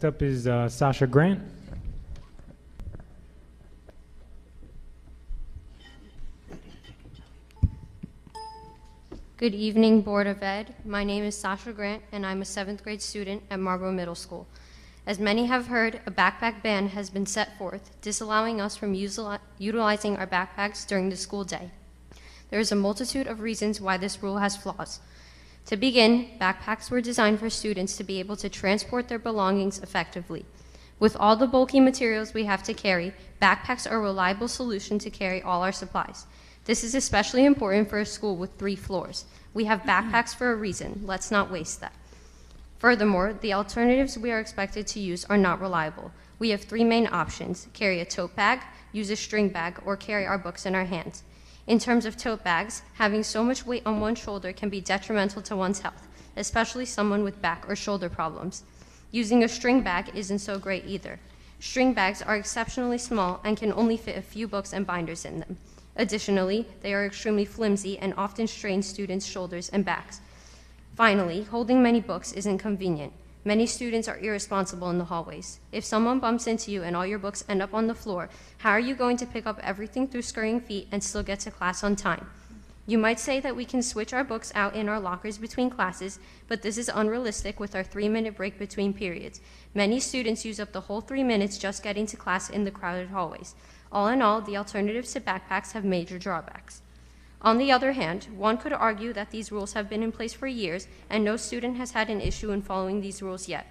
Next up is Sasha Grant. Good evening, Board of Ed. My name is Sasha Grant, and I'm a 7th grade student at Marlboro Middle School. As many have heard, a backpack ban has been set forth, disallowing us from utilizing our backpacks during the school day. There is a multitude of reasons why this rule has flaws. To begin, backpacks were designed for students to be able to transport their belongings effectively. With all the bulky materials we have to carry, backpacks are a reliable solution to carry all our supplies. This is especially important for a school with 3 floors. We have backpacks for a reason. Let's not waste that. Furthermore, the alternatives we are expected to use are not reliable. We have 3 main options: carry a tote bag, use a string bag, or carry our books in our hands. In terms of tote bags, having so much weight on one shoulder can be detrimental to one's health, especially someone with back or shoulder problems. Using a string bag isn't so great either. String bags are exceptionally small and can only fit a few books and binders in them. Additionally, they are extremely flimsy and often strain students' shoulders and backs. Finally, holding many books isn't convenient. Many students are irresponsible in the hallways. If someone bumps into you and all your books end up on the floor, how are you going to pick up everything through scurrying feet and still get to class on time? You might say that we can switch our books out in our lockers between classes, but this is unrealistic with our 3-minute break between periods. Many students use up the whole 3 minutes just getting to class in the crowded hallways. All in all, the alternatives to backpacks have major drawbacks. On the other hand, one could argue that these rules have been in place for years and no student has had an issue in following these rules yet.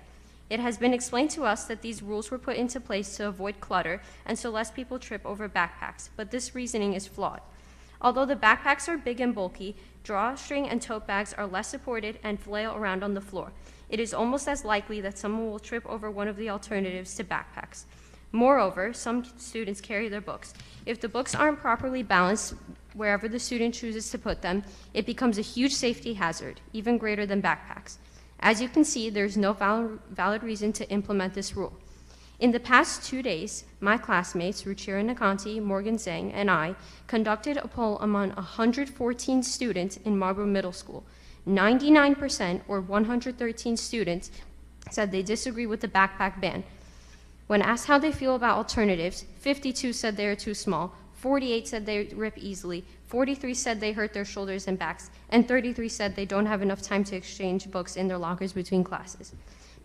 It has been explained to us that these rules were put into place to avoid clutter and so less people trip over backpacks, but this reasoning is flawed. Although the backpacks are big and bulky, drawstring and tote bags are less supported and flail around on the floor. It is almost as likely that someone will trip over one of the alternatives to backpacks. Moreover, some students carry their books. If the books aren't properly balanced wherever the student chooses to put them, it becomes a huge safety hazard, even greater than backpacks. As you can see, there's no valid reason to implement this rule. In the past 2 days, my classmates, Ruchira Nakanti, Morgan Zhang, and I conducted a poll among 114 students in Marlboro Middle School. 99%, or 113 students, said they disagree with the backpack ban. When asked how they feel about alternatives, 52 said they are too small, 48 said they rip easily, 43 said they hurt their shoulders and backs, and 33 said they don't have enough time to exchange books in their lockers between classes.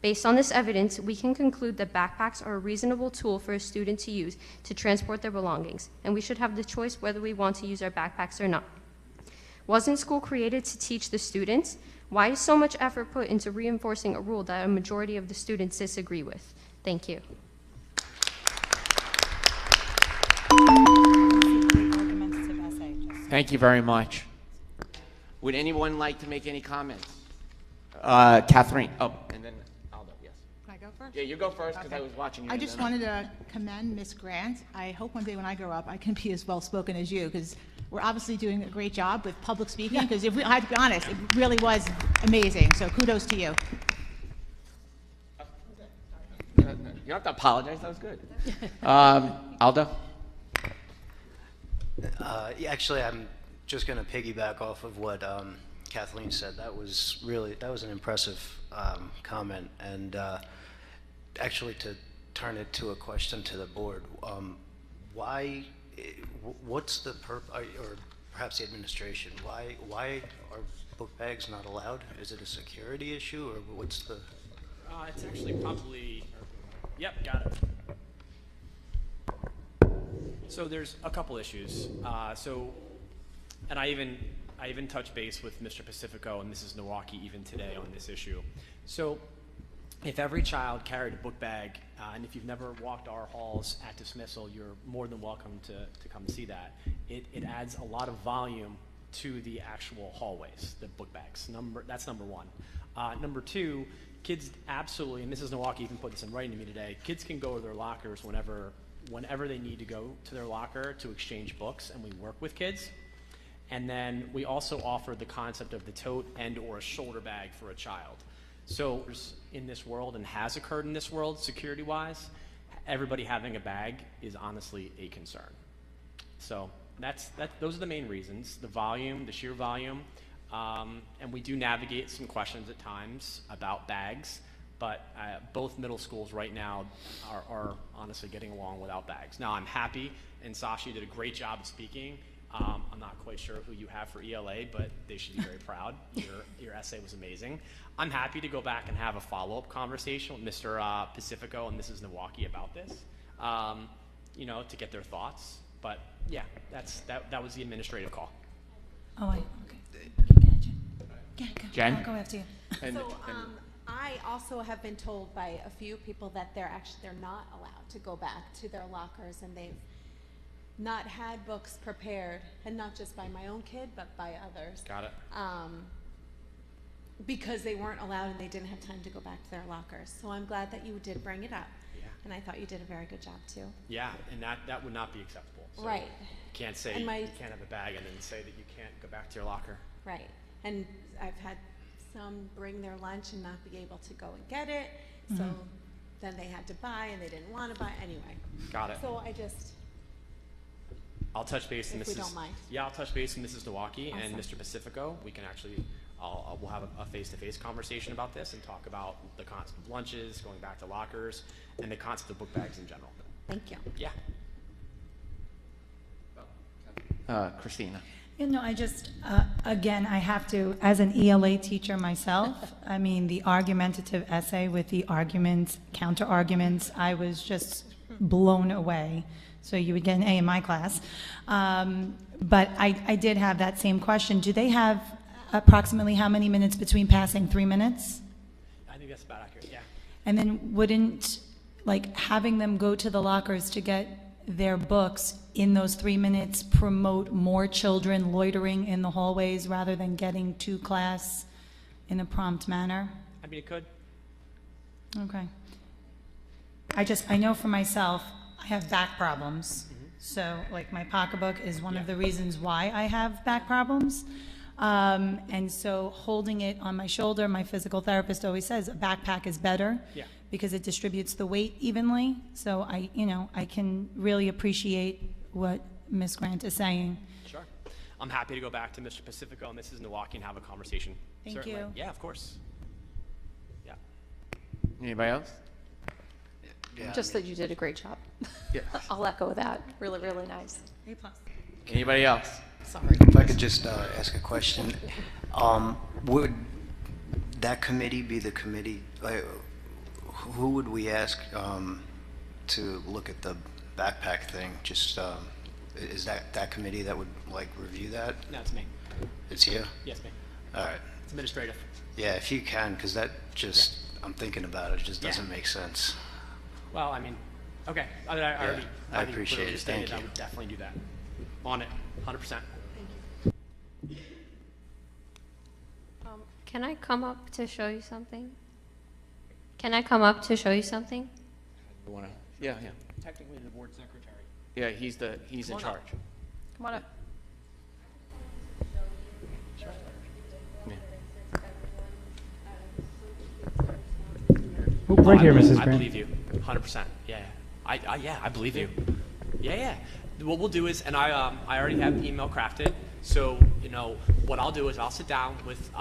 Based on this evidence, we can conclude that backpacks are a reasonable tool for a student to use to transport their belongings, and we should have the choice whether we want to use our backpacks or not. Wasn't school created to teach the students? Why is so much effort put into reinforcing a rule that a majority of the students disagree with? Thank you. Thank you very much. Would anyone like to make any comments? Catherine. Oh, and then Aldo, yes. Can I go first? Yeah, you go first because Okay. I was watching you. I just wanted to commend Miss Grant. I hope one day when I grow up, I can be as well-spoken as you, because we're obviously doing a great job with public speaking, because if I have to be honest, it really was amazing, so kudos to you. You don't have to apologize. That was good. Aldo? Yeah, actually, I'm just going to piggyback off of what Kathleen said. That was an impressive comment, and actually to turn it to a question to the board, what's the or perhaps the administration, why are book bags not allowed? Is it a security issue, or what's the? It's actually probably, yep, got it. So there's a couple issues. And I even touched base with Mr. Pacifico and Mrs. Nowaki even today on this issue. So if every child carried a book bag, and if you've never walked our halls at dismissal, you're more than welcome to come see that. It adds a lot of volume to the actual hallways, the book bags. That's number one. Number two, kids absolutely, and Mrs. Nowaki even put this in writing to me today, kids can go to their lockers whenever they need to go to their locker to exchange books, and we work with kids. And then we also offer the concept of the tote and or a shoulder bag for a child. So in this world, and has occurred in this world security-wise, everybody having a bag is honestly a concern. So those are the main reasons: the volume, the sheer volume, and we do navigate some questions at times about bags. but both middle schools right now are honestly getting along without bags. Now, I'm happy, and Sasha, you did a great job of speaking. I'm not quite sure who you have for ELA, but they should be very proud. Your essay was amazing. I'm happy to go back and have a follow-up conversation with Mr. Pacifico and Mrs. Nowaki about this, to get their thoughts. But yeah, that was the administrative call. Oh, okay. Go, Jen? I'll go after you. I also have been told by a few people that they're not allowed to go back to their lockers, and they've not had books prepared, and not just by my own kid, but by others. Got it. Because they weren't allowed and they didn't have time to go back to their lockers. So I'm glad that you did bring it up. Yeah. And I thought you did a very good job too. Yeah, and that would not be acceptable. So Right. You can't say And you can't have a bag and then say that you can't go back to your locker. Right. And I've had some bring their lunch and not be able to go and get it. So then they had to buy and they didn't want to buy anyway. Got it. So I'll touch base with If we don't mind. Yeah, I'll touch base with Mrs. Nowaki and Awesome. Mr. Pacifico. We can actually, we'll have a face-to-face conversation about this and talk about the concept of lunches, going back to lockers, and the concept of book bags in general. thank you. Yeah. Christina. I just, again, I have to, as an ELA teacher myself, I mean, the argumentative essay with the arguments, counter arguments, I was just blown away. So you would get an A in my class. But I did have that same question. Do they have approximately how many minutes between passing? 3 minutes? I think that's about accurate, yeah. And then wouldn't, having them go to the lockers to get their books in those 3 minutes promote more children loitering in the hallways rather than getting to class in a prompt manner? I mean, it could. Okay. I know for myself, I have back problems. So, my pocketbook is one of the reasons why I have back problems. And so holding it on my shoulder, my physical therapist always says a backpack is better. Yeah. Because it distributes the weight evenly. So I can really appreciate what Ms. Grant is saying. Sure. I'm happy to go back to Mr. Pacifico and Mrs. Nowaki and have a conversation. Thank Certainly. you. Yeah, of course. Yeah. Anybody else? Yeah, Just that you did a great job. Yeah. I'll echo that. Really, really nice. A plus. Anybody else? Sorry. If I could just ask a question, would that committee be the committee, who would we ask to look at the backpack thing? Just, is that committee that would review that? No, it's me. It's you? Yes, me. All right. It's administrative. Yeah, if you can, because that just, I'm thinking about it, it just Yeah. doesn't make sense. Well, I mean, okay. I already. I think appreciate clearly it. stated Thank I you. would definitely do that. On it, 100%. Can I come up to show you something? Can I come up to show you something? You wanna? Yeah. Technically, the board secretary. Yeah, he's in Come on up. charge. Come on up. Oh, right here, Mrs. I Grant. believe you, 100%. Yeah, I believe you. Yeah. What we'll do is, and I already have the email crafted. So what I'll do is I'll sit down with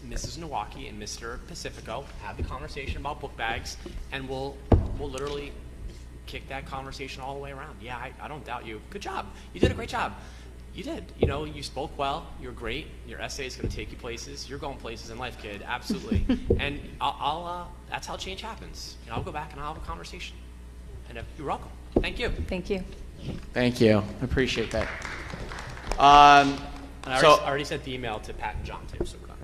Mrs. Nowaki and Mr. Pacifico, have the conversation about book bags, and we'll literally kick that conversation all the way around. Yeah, I don't doubt you. Good job. You did a great job. You did. You spoke well. You're great. Your essay is going to take you places. You're going places in life, kid. Absolutely. And I'll that's how change happens. I'll go back and I'll have a conversation. And you're welcome. Thank you. Thank you. Thank you. Appreciate that. And I So- already sent the email to Pat and John too, so we're done.